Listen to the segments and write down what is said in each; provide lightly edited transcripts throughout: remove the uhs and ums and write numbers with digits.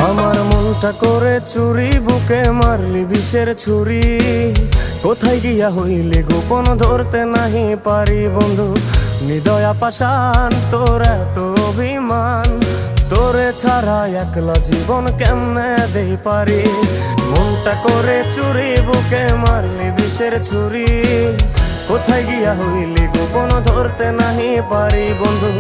আমার মনটা করে চুরি, বুকে মারলি বিষের ছুরি। কোথায় গিয়া হইলি গোপন ধরতে নাহি পারি বন্ধু। হৃদয়া পাষাণ তোর এত অভিমান, তোরে ছাড়া একলা জীবন কেমনে দেই পারি। মনটা করে চুরি, বুকে মারলি বিষের ছুরি। কোথায় গিয়া হইলি গোপন ধরতে নাহি পারি বন্ধু।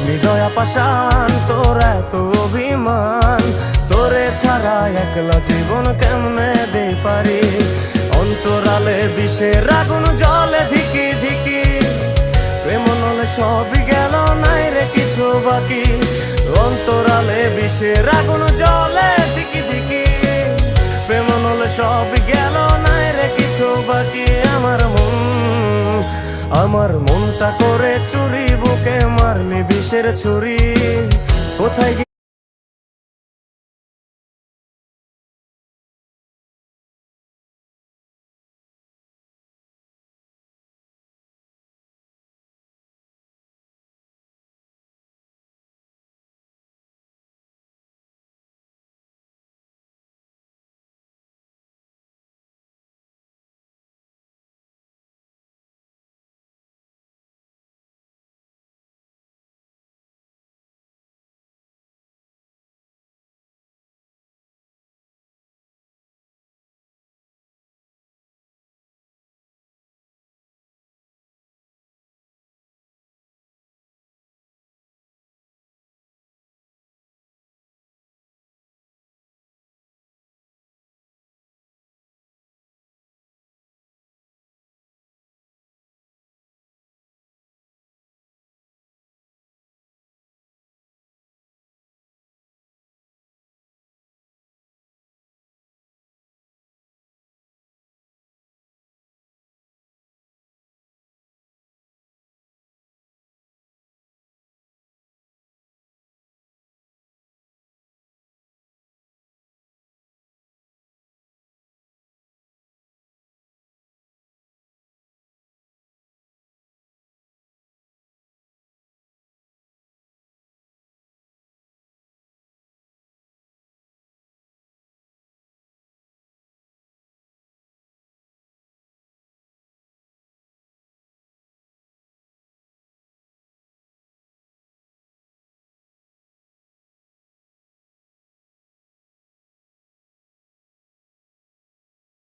হৃদয়া পাষাণ তোর এত অভিমান, তোরে ছাড়া একলা জীবন কেমনে দেই পারি। অন্তরালে বিষের আগুন জ্বলে ধিকি ধিকি, প্রেম নলে সবই গেল নাই রে কিছু বাকি। অন্তরালে বিষের আগুন জ্বলে ধিকি ধিকি, প্রেম নলে সবই গেল নাই রে কিছু বাকি। আমার মনটা করে চুরি, বুকে মারলি বিষের ছুরি। কোথায়